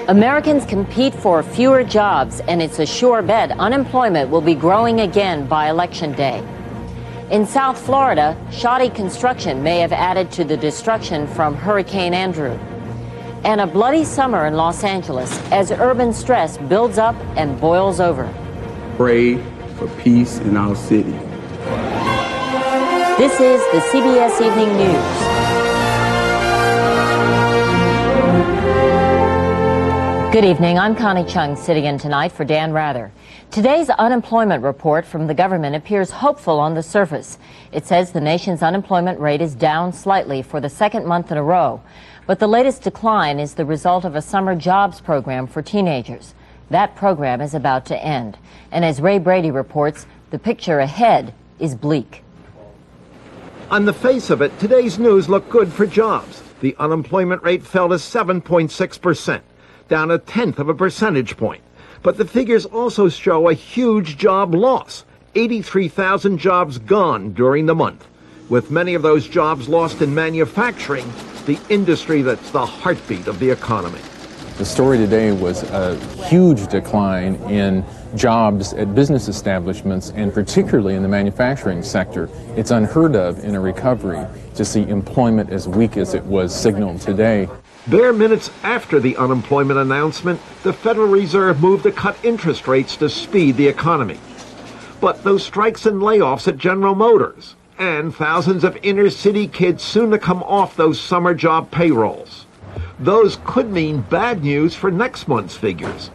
Americans compete for fewer jobs, and it's a sure bet unemployment will be growing again by Election Day. In South Florida, shoddy construction may have added to the destruction from Hurricane Andrew. And a bloody summer in Los Angeles as urban stress builds up and boils over. Pray for peace in our city. This is the CBS Evening News. Good evening. I'm Connie Chung, sitting in tonight for Dan Rather. Today's unemployment report from the government appears hopeful on the surface. It says the nation's unemployment rate is down slightly for the second month in a row. But the latest decline is the result of a summer jobs program for teenagers. That program is about to end. And as Ray Brady reports, the picture ahead is bleak. On the face of it, today's news looked good for jobs. The unemployment rate fell to 7.6%. Down 1/10 of a percentage point. But the figures also show a huge job loss. 83,000 jobs gone during the month, with many of those jobs lost in manufacturing, the industry that's the heartbeat of the economy. The story today was a huge decline in jobs at business establishments, and particularly in the manufacturing sector. It's unheard of in a recovery to see employment as weak as it was signaled today. Bare minutes after the unemployment announcement, the Federal Reserve moved to cut interest rates to speed the economy. But those strikes and layoffs at General Motors, and thousands of inner-city kids soon to come off those summer job payrolls. Those could mean bad news for next month's figures.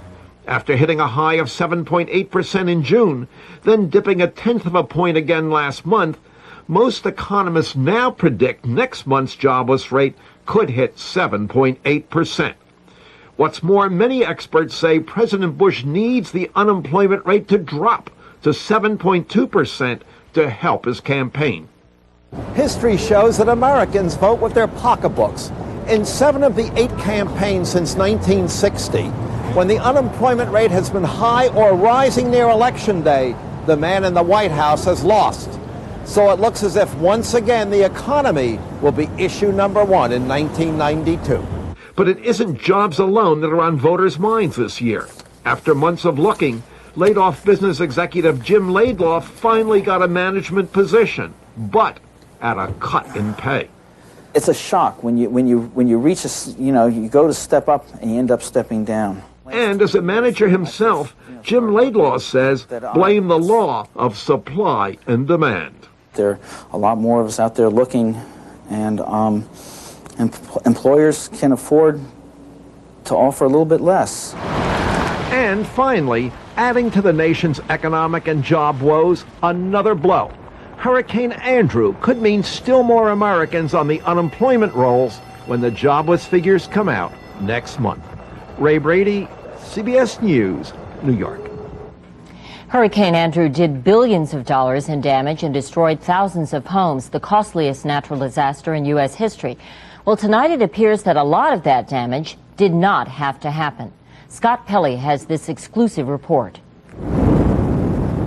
After hitting a high of 7.8% in June, then dipping 1/10 of a point again last month, most economists now predict next month's jobless rate could hit 7.8%. What's more, many experts say President Bush needs the unemployment rate to drop to 7.2% to help his campaign. History shows that Americans vote with their pocketbooks. In 7 of the 8 campaigns since 1960, when the unemployment rate has been high or rising near Election Day, the man in the White House has lost. So it looks as if once again the economy will be issue number 1 in 1992. But it isn't jobs alone that are on voters' minds this year. After months of looking, laid-off business executive Jim Laidlaw finally got a management position, but at a cut in pay. It's a shock when you reach you go to step up and you end up stepping down. And as a manager himself, Jim Laidlaw says blame the law of supply and demand. There are a lot more of us out there looking, and employers can afford to offer a little bit less. And finally, adding to the nation's economic and job woes, another blow. Hurricane Andrew could mean still more Americans on the unemployment rolls when the jobless figures come out next month. Ray Brady, CBS News, New York. Hurricane Andrew did billions of dollars in damage and destroyed thousands of homes, the costliest natural disaster in U.S. history. Well, tonight it appears that a lot of that damage did not have to happen. Scott Pelley has this exclusive report.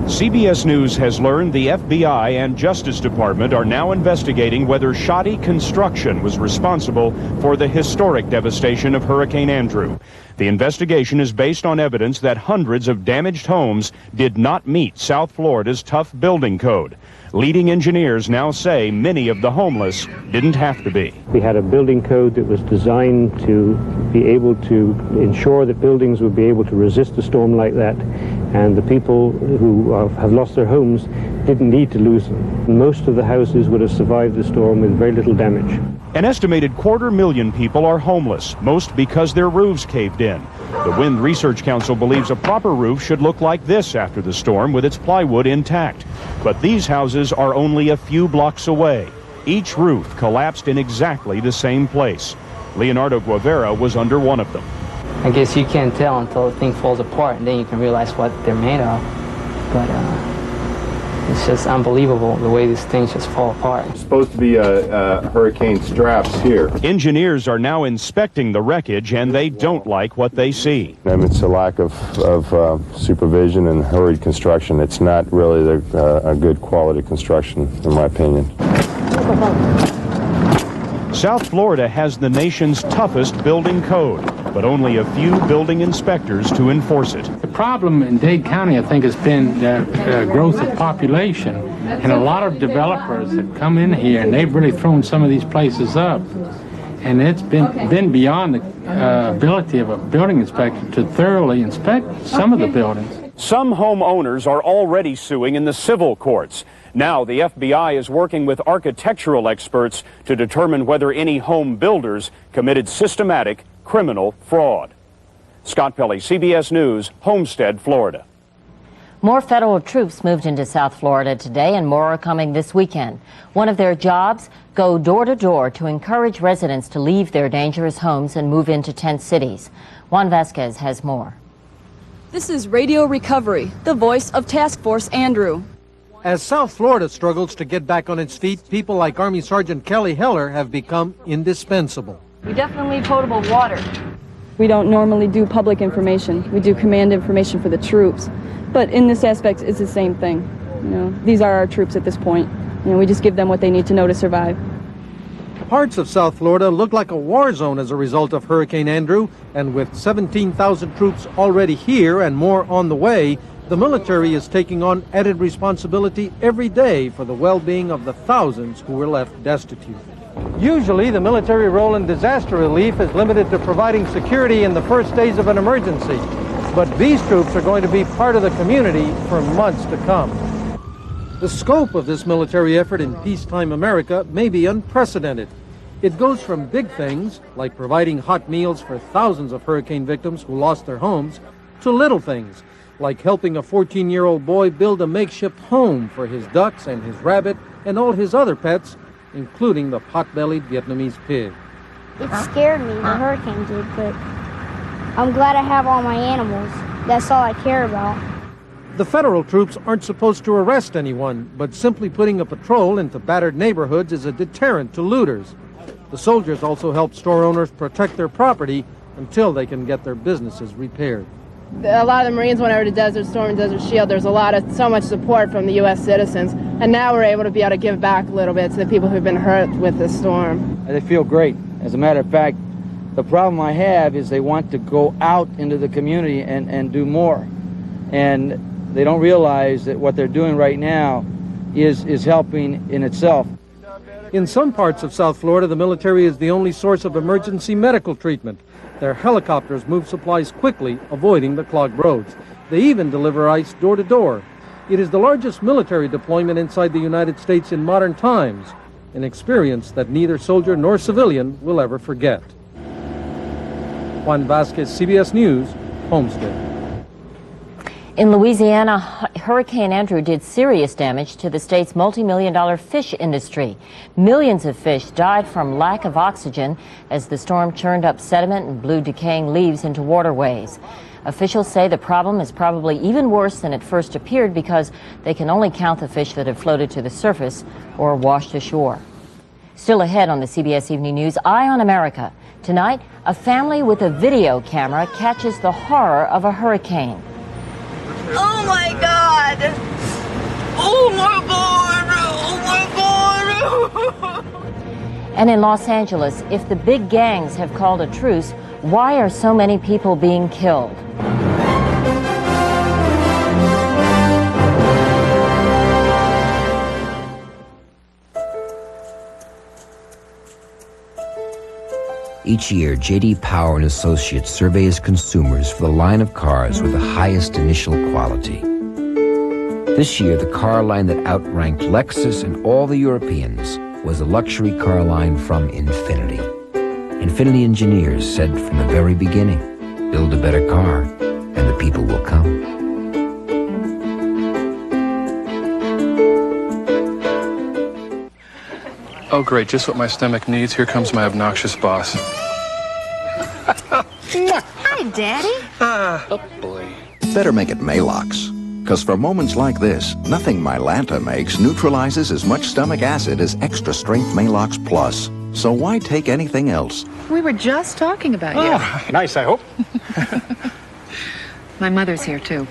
CBS News has learned the FBI and Justice Department are now investigating whether shoddy construction was responsible for the historic devastation of Hurricane Andrew. The investigation is based on evidence that hundreds of damaged homes did not meet South Florida's tough building code. Leading engineers now say many of the homeless didn't have to be. We had a building code that was designed to be able to ensure that buildings would be able to resist a storm like that, and the people who have lost their homes didn't need to lose them. Most of the houses would have survived the storm with very little damage. An estimated 250,000 people are homeless, most because their roofs caved in. The Wind Research Council believes a proper roof should look like this after the storm with its plywood intact. But these houses are only a few blocks away. Each roof collapsed in exactly the same place. Leonardo Guevara was under one of them. I guess you can't tell until the thing falls apart, and then you can realize what they're made of. But it's just unbelievable the way these things just fall apart. It's supposed to be hurricane straps here. Engineers are now inspecting the wreckage, and they don't like what they see. It's a lack of supervision and hurried construction. It's not really a good quality construction, in my opinion. South Florida has the nation's toughest building code. but only a few building inspectors to enforce it. The problem in Dade County, I think, has been the growth of population. And a lot of developers have come in here, and they've really thrown some of these places up. And it's been beyond the ability of a building inspector to thoroughly inspect some of the buildings. Some homeowners are already suing in the civil courts. Now the FBI is working with architectural experts to determine whether any home builders committed systematic criminal fraud. Scott Pelley, CBS News, Homestead, Florida. More federal troops moved into South Florida today, and more are coming this weekend. One of their jobs, go door to door to encourage residents to leave their dangerous homes and move into tent cities. Juan Vasquez has more. This is Radio Recovery, the voice of Task Force Andrew. As South Florida struggles to get back on its feet, people like Army Sergeant Kelly Heller have become indispensable. We definitely need potable water. We don't normally do public information. We do command information for the troops. But in this aspect, it's the same thing. You know, these are our troops at this point. You know, we just give them what they need to know to survive. Parts of South Florida look like a war zone as a result of Hurricane Andrew, and with 17,000 troops already here and more on the way, the military is taking on added responsibility every day for the well-being of the thousands who were left destitute. Usually, the military role in disaster relief is limited to providing security in the first days of an emergency, but these troops are going to be part of the community for months to come. The scope of this military effort in peacetime America may be unprecedented. It goes from big things, like providing hot meals for thousands of hurricane victims who lost their homes, to little things, like helping a 14-year-old boy build a makeshift home for his ducks and his rabbit and all his other pets, including the pot-bellied Vietnamese pig. It scared me, the hurricane did, but I'm glad I have all my animals. That's all I care about. The federal troops aren't supposed to arrest anyone, but simply putting a patrol into battered neighborhoods is a deterrent to looters. The soldiers also help store owners protect their property until they can get their businesses repaired. A lot of the Marines went over to Desert Storm and Desert Shield. There's so much support from the U.S. citizens, and now we're able to be able to give back a little bit to the people who've been hurt with the storm. They feel great. As a matter of fact, the problem I have is they want to go out into the community and do more. And they don't realize that what they're doing right now is helping in itself. In some parts of South Florida, the military is the only source of emergency medical treatment. Their helicopters move supplies quickly, avoiding the clogged roads. They even deliver ice door to door. It is the largest military deployment inside the United States in modern times, an experience that neither soldier nor civilian will ever forget. Juan Vasquez, CBS News, Homestead. In Louisiana, Hurricane Andrew did serious damage to the state's multi-million-dollar fish industry. Millions of fish died from lack of oxygen as the storm churned up sediment and blew decaying leaves into waterways. Officials say the problem is probably even worse than it first appeared because they can only count the fish that have floated to the surface or washed ashore. Still ahead on the CBS Evening News, Eye on America. Tonight, a family with a video camera catches the horror of a hurricane. Oh my God! Oh my God! Oh my God! And in Los Angeles, if the big gangs have called a truce, why are so many people being killed? Each year, J.D. Power and Associates surveys consumers for the line of cars with the highest initial quality. This year, the car line that outranked Lexus and all the Europeans was the luxury car line from Infiniti. Infiniti engineers said from the very beginning, build a better car, and the people will come. Oh, great, just what my stomach needs. Here comes my obnoxious boss. Hi, Daddy. Oh, boy. Better make it Maalox. Because for moments like this, nothing Mylanta makes neutralizes as much stomach acid as Extra Strength Maalox Plus. So why take anything else? We were just talking about you. Oh, nice, I hope. My mother's here, too.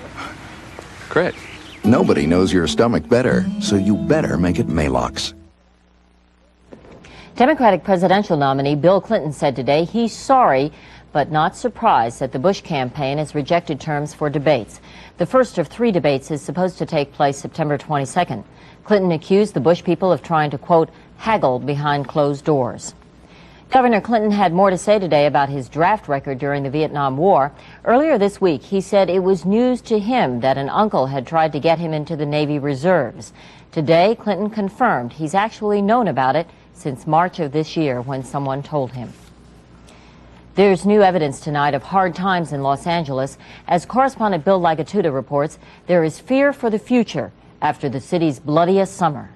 Great. Nobody knows your stomach better, so you better make it Maalox. Democratic presidential nominee Bill Clinton said today he's sorry but not surprised that the Bush campaign has rejected terms for debates. The first of 3 debates is supposed to take place September 22nd. Clinton accused the Bush people of trying to, quote, haggle behind closed doors. Governor Clinton had more to say today about his draft record during the Vietnam War. Earlier this week, he said it was news to him that an uncle had tried to get him into the Navy Reserves. Today, Clinton confirmed he's actually known about it since March of this year when someone told him. There's new evidence tonight of hard times in Los Angeles. As correspondent Bill Lagatuda reports, there is fear for the future after the city's bloodiest summer.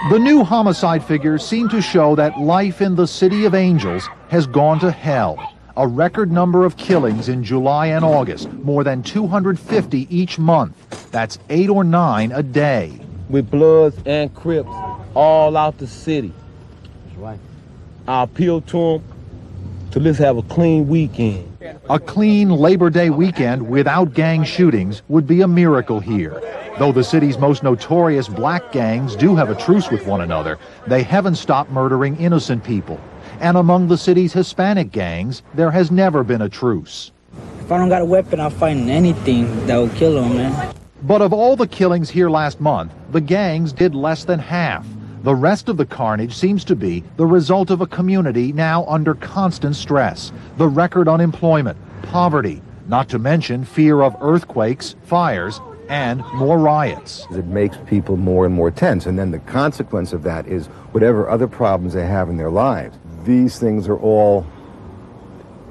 The new homicide figures seem to show that life in the City of Angels has gone to hell. A record number of killings in July and August, more than 250 each month. That's 8 or 9 a day. With Bloods and Crips all out the city. That's right. I appeal to them to let's have a clean weekend. A clean Labor Day weekend without gang shootings would be a miracle here. Though the city's most notorious black gangs do have a truce with one another, they haven't stopped murdering innocent people. And among the city's Hispanic gangs, there has never been a truce. If I don't got a weapon, I'll fight anything that will kill them, man. But of all the killings here last month, the gangs did less than half. The rest of the carnage seems to be the result of a community now under constant stress. The record unemployment, poverty, not to mention fear of earthquakes, fires, and more riots. It makes people more and more tense, and then the consequence of that is whatever other problems they have in their lives, these things are all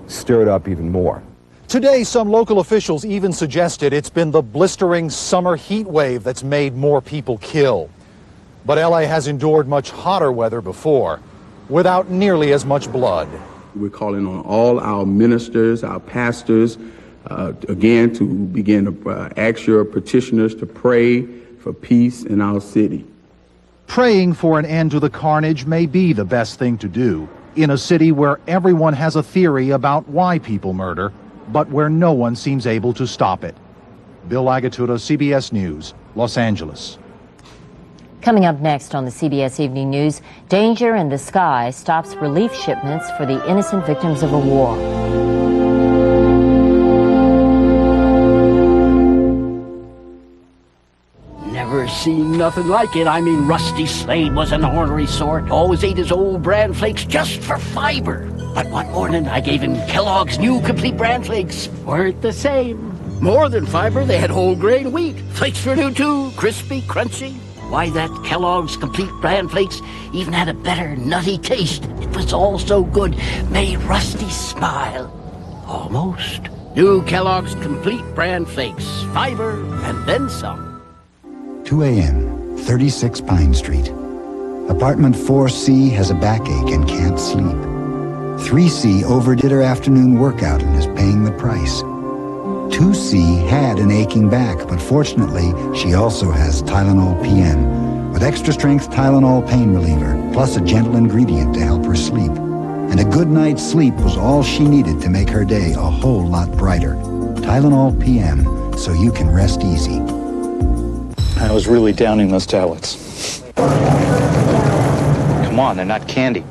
stirred up even more. Today, some local officials even suggested it's been the blistering summer heat wave that's made more people kill. But LA has endured much hotter weather before, without nearly as much blood. We're calling on all our ministers, our pastors, again, to begin to ask your petitioners to pray for peace in our city. Praying for an end to the carnage may be the best thing to do in a city where everyone has a theory about why people murder, but where no one seems able to stop it. Bill Lagatuda, CBS News, Los Angeles. Coming up next on the CBS Evening News, danger in the sky stops relief shipments for the innocent victims of a war. Never seen nothing like it. I mean, Rusty Slade was an ornery sort. Always ate his old bran flakes just for fiber. But one morning, I gave him Kellogg's new complete bran flakes. Weren't the same. More than fiber, they had whole grain wheat. Flakes were new too, crispy, crunchy. Why, that Kellogg's complete bran flakes even had a better nutty taste. It was all so good, made Rusty smile. Almost. New Kellogg's complete bran flakes. Fiber and then some. 2 a.m., 36 Pine Street. Apartment 4C has a backache and can't sleep. 3C overdid her afternoon workout and is paying the price. 2C had an aching back, but fortunately, she also has Tylenol PM, with extra-strength Tylenol pain reliever, plus a gentle ingredient to help her sleep. And a good night's sleep was all she needed to make her day a whole lot brighter. Tylenol PM, so you can rest easy. I was really downing those tablets. Come on, they're not candy.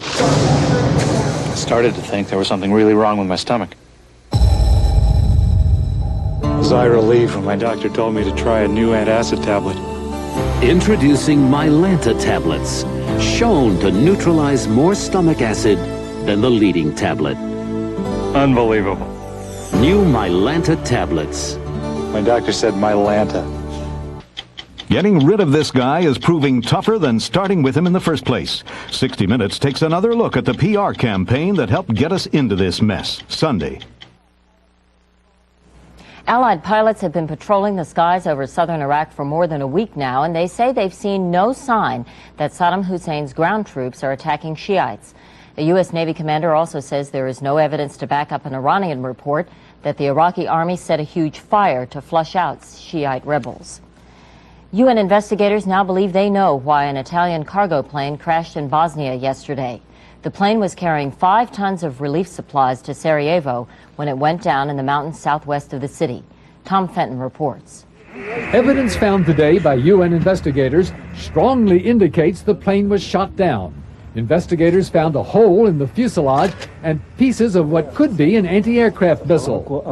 I started to think there was something really wrong with my stomach. Was I relieved when my doctor told me to try a new antacid tablet. Introducing Mylanta tablets, shown to neutralize more stomach acid than the leading tablet. Unbelievable. New Mylanta tablets. My doctor said Mylanta. Getting rid of this guy is proving tougher than starting with him in the first place. 60 Minutes takes another look at the PR campaign that helped get us into this mess. Sunday. Allied pilots have been patrolling the skies over southern Iraq for more than a week now, and they say they've seen no sign that Saddam Hussein's ground troops are attacking Shiites. A U.S. Navy commander also says there is no evidence to back up an Iranian report that the Iraqi army set a huge fire to flush out Shiite rebels. UN investigators now believe they know why an Italian cargo plane crashed in Bosnia yesterday. The plane was carrying 5 tons of relief supplies to Sarajevo when it went down in the mountains southwest of the city. Tom Fenton reports. Evidence found today by UN investigators strongly indicates the plane was shot down. Investigators found a hole in the fuselage and pieces of what could be an anti-aircraft missile.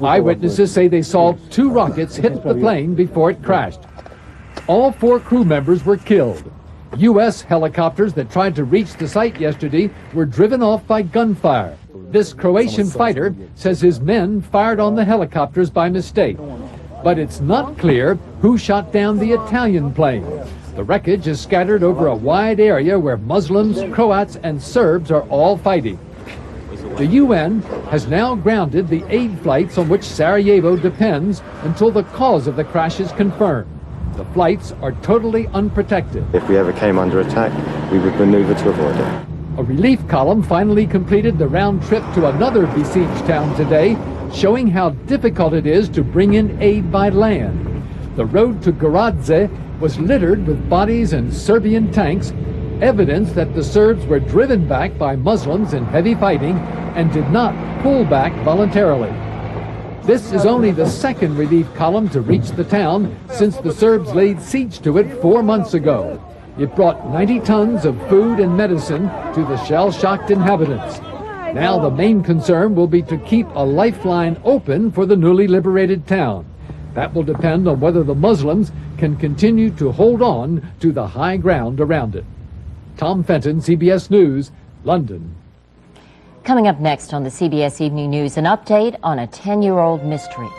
Eyewitnesses say they saw 2 rockets hit the plane before it crashed. All 4 crew members were killed. U.S. helicopters that tried to reach the site yesterday were driven off by gunfire. This Croatian fighter says his men fired on the helicopters by mistake. But it's not clear who shot down the Italian plane. The wreckage is scattered over a wide area where Muslims, Croats, and Serbs are all fighting. The UN has now grounded the aid flights on which Sarajevo depends until the cause of the crash is confirmed. The flights are totally unprotected. If we ever came under attack, we would maneuver to avoid it. A relief column finally completed the round trip to another besieged town today, showing how difficult it is to bring in aid by land. The road to Goradze was littered with bodies and Serbian tanks, evidence that the Serbs were driven back by Muslims in heavy fighting and did not pull back voluntarily. This is only the second relief column to reach the town since the Serbs laid siege to it 4 months ago. It brought 90 tons of food and medicine to the shell-shocked inhabitants. Now the main concern will be to keep a lifeline open for the newly liberated town. That will depend on whether the Muslims can continue to hold on to the high ground around it. Tom Fenton, CBS News, London. Coming up next on the CBS Evening News, an update on a 10-year-old mystery.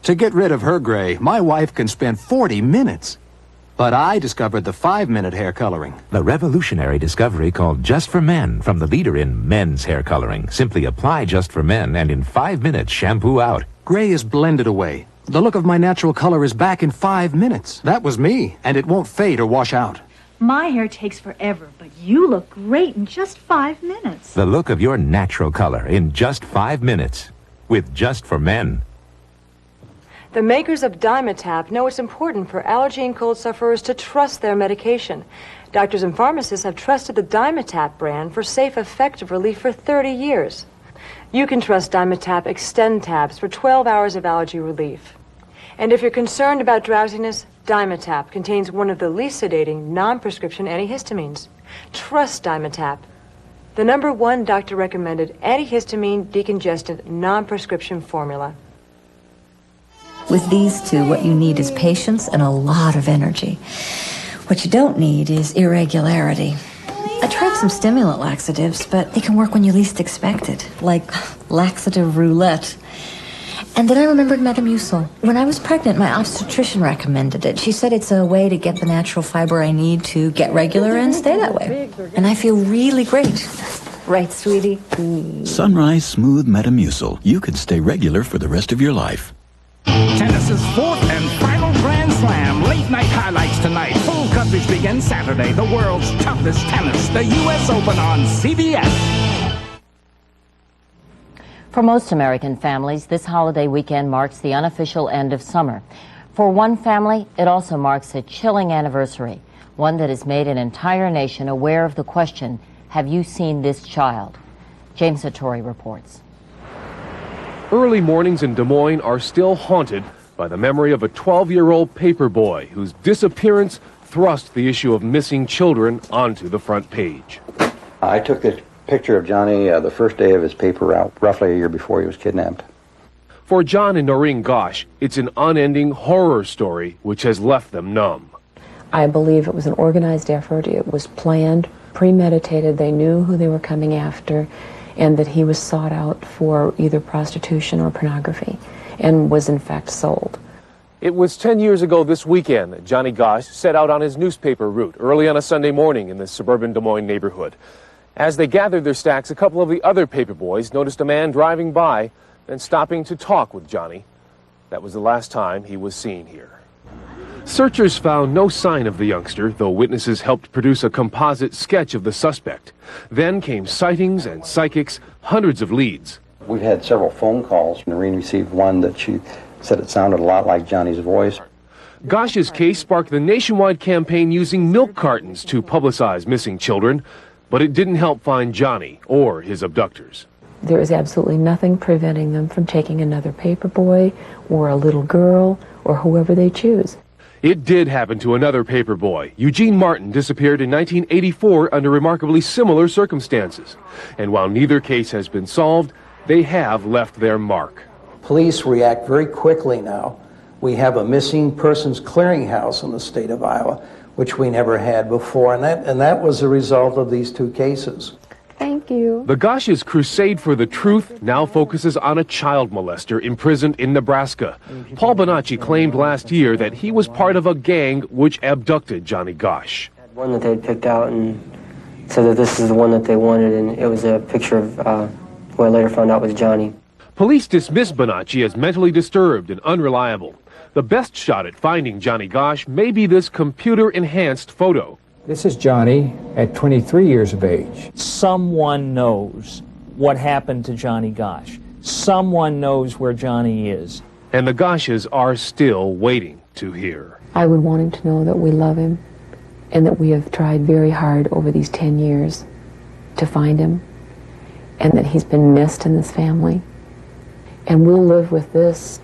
To get rid of her gray, my wife can spend 40 minutes. But I discovered the 5-minute hair coloring. The revolutionary discovery called Just for Men from the leader in men's hair coloring. Simply apply Just for Men and in 5 minutes shampoo out. Gray is blended away. The look of my natural color is back in 5 minutes. That was me, and it won't fade or wash out. My hair takes forever, but you look great in just 5 minutes. The look of your natural color in just 5 minutes with Just for Men. The makers of Dimetap know it's important for allergy and cold sufferers to trust their medication. Doctors and pharmacists have trusted the Dimetap brand for safe, effective relief for 30 years. You can trust Dimetap Extend tabs for 12 hours of allergy relief. And if you're concerned about drowsiness, Dimetap contains one of the least sedating non-prescription antihistamines. Trust Dimetap, the #1 doctor-recommended antihistamine decongestant non-prescription formula. With these two, what you need is patience and a lot of energy. What you don't need is irregularity. I tried some stimulant laxatives, but they can work when you least expect it, like laxative roulette. And then I remembered Metamucil. When I was pregnant, my obstetrician recommended it. She said it's a way to get the natural fiber I need to get regular and stay that way. And I feel really great. Right, sweetie? Sunrise Smooth Metamucil. You can stay regular for the rest of your life. Tennis's 4th and final Grand Slam. Late night highlights tonight. Full coverage begins Saturday. The world's toughest tennis. The U.S. Open on CBS. For most American families, this holiday weekend marks the unofficial end of summer. For one family, it also marks a chilling anniversary, one that has made an entire nation aware of the question, have you seen this child? James Sartori reports. Early mornings in Des Moines are still haunted by the memory of a 12-year-old paper boy whose disappearance thrust the issue of missing children onto the front page. I took this picture of Johnny the first day of his paper route, roughly a year before he was kidnapped. For John and Noreen Gosh, it's an unending horror story which has left them numb. I believe it was an organized effort. It was planned, premeditated. They knew who they were coming after, and that he was sought out for either prostitution or pornography, and was in fact sold. It was 10 years ago this weekend that Johnny Gosh set out on his newspaper route early on a Sunday morning in the suburban Des Moines neighborhood. As they gathered their stacks, a couple of the other paper boys noticed a man driving by and stopping to talk with Johnny. That was the last time he was seen here. Searchers found no sign of the youngster, though witnesses helped produce a composite sketch of the suspect. Then came sightings and psychics, hundreds of leads. We've had several phone calls. Noreen received one that she said it sounded a lot like Johnny's voice. Gosh's case sparked the nationwide campaign using milk cartons to publicize missing children. But it didn't help find Johnny or his abductors. There is absolutely nothing preventing them from taking another paperboy or a little girl or whoever they choose. It did happen to another paperboy. Eugene Martin disappeared in 1984 under remarkably similar circumstances. And while neither case has been solved, they have left their mark. Police react very quickly now. We have a missing persons clearinghouse in the state of Iowa, which we never had before, and that was a result of these two cases. Thank you. The Gosh's crusade for the truth now focuses on a child molester imprisoned in Nebraska. Paul Bonacci claimed last year that he was part of a gang which abducted Johnny Gosh. One that they had picked out and said that this is the one that they wanted, and it was a picture of who I later found out was Johnny. Police dismissed Bonacci as mentally disturbed and unreliable. The best shot at finding Johnny Gosh may be this computer-enhanced photo. This is Johnny at 23 years of age. Someone knows what happened to Johnny Gosh. Someone knows where Johnny is. And the Goshes are still waiting to hear. I would want him to know that we love him and that we have tried very hard over these 10 years to find him and that he's been missed in this family. And we'll live with this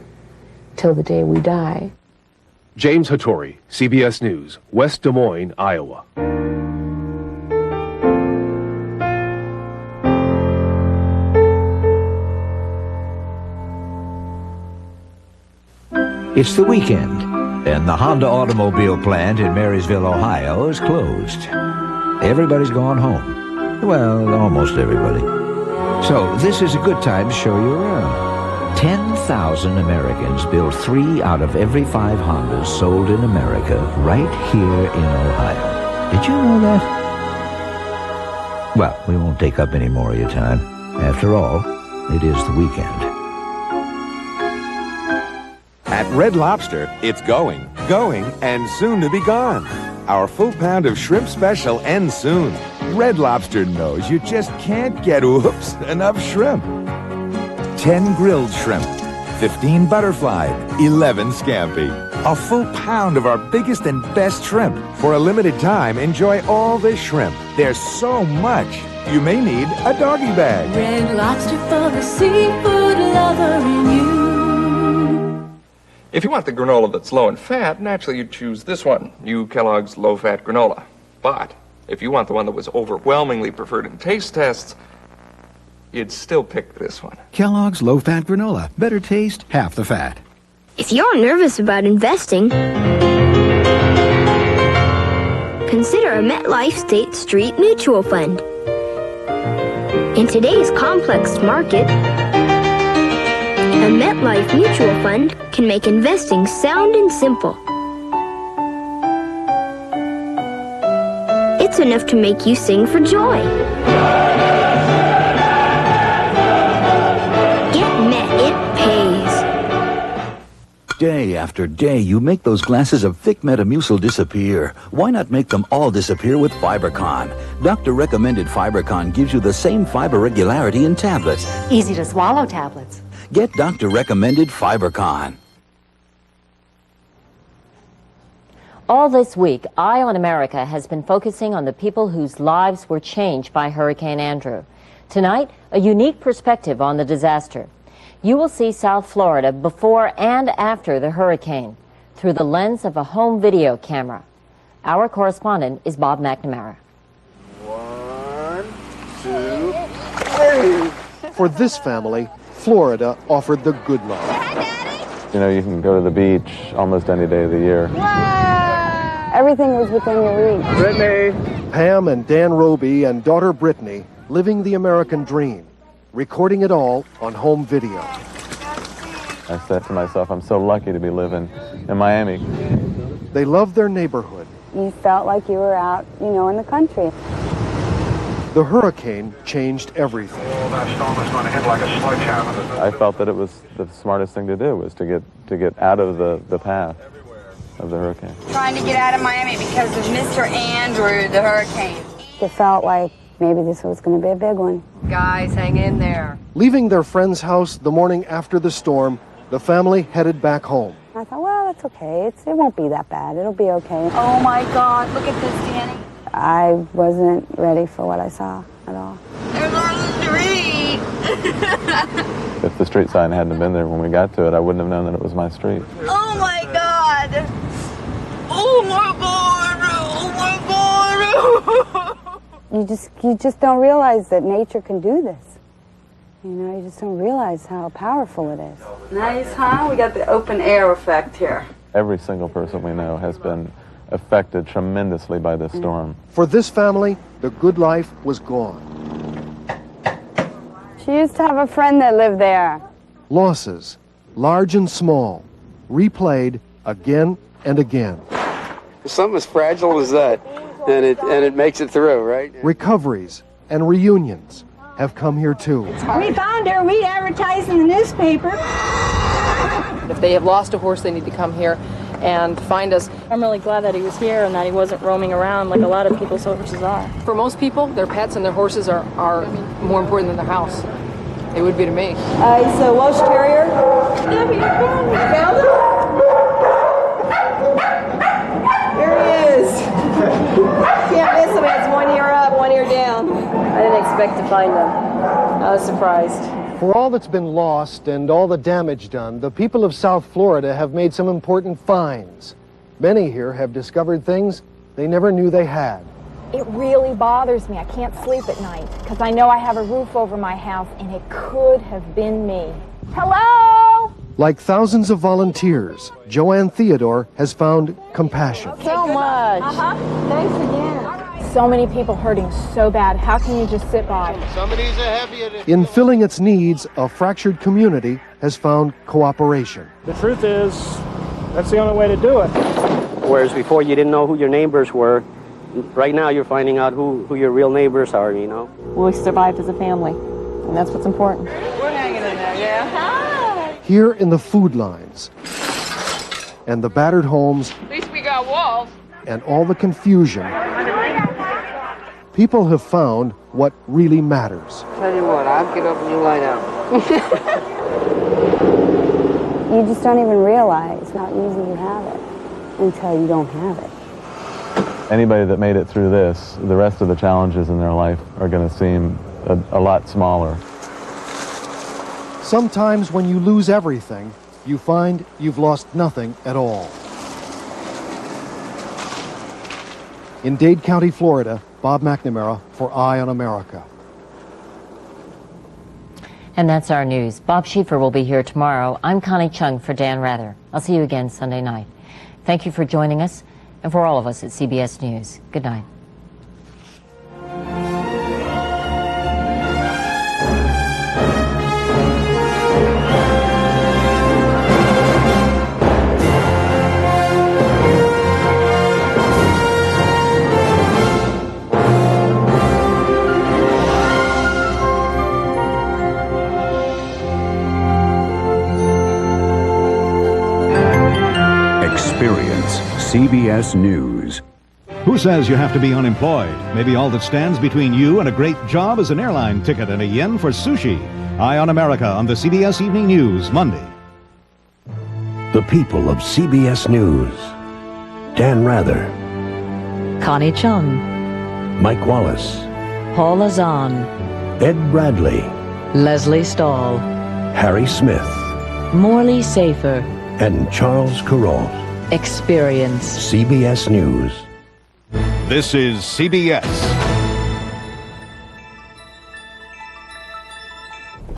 till the day we die. James Hattori, CBS News, West Des Moines, Iowa. It's the weekend, and the Honda automobile plant in Marysville, Ohio is closed. Everybody's gone home. Well, almost everybody. So this is a good time to show you around. 10,000 Americans build 3 out of every 5 Hondas sold in America right here in Ohio. Did you know that? Well, we won't take up any more of your time. After all, it is the weekend. At Red Lobster, it's going, and soon to be gone. Our full pound of shrimp special ends soon. Red Lobster knows you just can't get, enough shrimp. 10 grilled shrimp, 15 butterfly, 11 scampi. A full pound of our biggest and best shrimp. For a limited time, enjoy all this shrimp. There's so much, you may need a doggy bag. Red Lobster for the seafood lover in you. If you want the granola that's low in fat, naturally you'd choose this one, new Kellogg's low-fat granola. But if you want the one that was overwhelmingly preferred in taste tests, you'd still pick this one. Kellogg's low-fat granola. Better taste, half the fat. If you're nervous about investing, consider a MetLife State Street Mutual Fund. In today's complex market, a MetLife Mutual Fund can make investing sound and simple. It's enough to make you sing for joy. Day after day, you make those glasses of thick Metamucil disappear. Why not make them all disappear with FiberCon? Doctor-recommended FiberCon gives you the same fiber regularity in tablets. Easy to swallow tablets. Get doctor-recommended FiberCon. All this week, Eye on America has been focusing on the people whose lives were changed by Hurricane Andrew. Tonight, a unique perspective on the disaster. You will see South Florida before and after the hurricane through the lens of a home video camera. Our correspondent is Bob McNamara. 1, 2, 3. For this family, Florida offered the good life. You know, you can go to the beach almost any day of the year. Everything was within your reach. Brittany! Pam and Dan Roby and daughter Brittany living the American dream. Recording it all on home video. I said to myself, I'm so lucky to be living in Miami. They love their neighborhood. You felt like you were out, in the country. The hurricane changed everything. Oh, that storm is going to hit like a sledgehammer. I felt that it was the smartest thing to do was to get out of the path of the hurricane. Trying to get out of Miami because of Mr. Andrew, the hurricane. It felt like maybe this was going to be a big one. Guys, hang in there. Leaving their friend's house the morning after the storm, the family headed back home. I thought, well, it's okay. It won't be that bad. It'll be okay. Oh, my God. Look at this, Danny. I wasn't ready for what I saw at all. There's on the street! If the street sign hadn't been there when we got to it, I wouldn't have known that it was my street. Oh my God! Oh my God! Oh my God! You just don't realize that nature can do this. You know, you just don't realize how powerful it is. Nice, huh? We got the open air effect here. Every single person we know has been affected tremendously by this storm. For this family, the good life was gone. She used to have a friend that lived there. Losses, large and small, replayed again and again. Something as fragile as that, and it makes it through, right? Recoveries and reunions have come here too. We found her. We advertised in the newspaper. If they have lost a horse, they need to come here and find us. I'm really glad that he was here and that he wasn't roaming around like a lot of people's horses are. For most people, their pets and their horses are more important than their house. They would be to me. He's a Welsh Terrier. Debbie, you found him. Here he is. Can't miss him. It's 1 ear up, 1 ear down. I didn't expect to find them. I was surprised. For all that's been lost and all the damage done, the people of South Florida have made some important finds. Many here have discovered things they never knew they had. It really bothers me. I can't sleep at night because I know I have a roof over my house and it could have been me. Hello? Like thousands of volunteers, Joanne Theodore has found compassion. So much. Thanks again. So many people hurting so bad. How can you just sit by? Somebody's a heavy. In filling its needs, a fractured community has found cooperation. The truth is, that's the only way to do it. Whereas before you didn't know who your neighbors were, right now you're finding out who your real neighbors are, you know. We survived as a family, and that's what's important. We're hanging in there, yeah. Hi. Here in the food lines, and the battered homes, At least we got walls. and all the confusion, people have found what really matters. Tell you what, I'll get up and you lie down. You just don't even realize how easy you have it until you don't have it. Anybody that made it through this, the rest of the challenges in their life are going to seem a lot smaller. Sometimes when you lose everything, you find you've lost nothing at all. In Dade County, Florida, Bob McNamara for Eye on America. And that's our news. Bob Schieffer will be here tomorrow. I'm Connie Chung for Dan Rather. I'll see you again Sunday night. Thank you for joining us, and for all of us at CBS News, good night. Experience CBS News. Who says you have to be unemployed? Maybe all that stands between you and a great job is an airline ticket and a yen for sushi. Eye on America on the CBS Evening News, Monday. The people of CBS News. Dan Rather. Connie Chung. Mike Wallace. Paul Azan. Ed Bradley. Leslie Stahl. Harry Smith. Morley Safer. And Charles Kuralt. Experience. CBS News. This is CBS.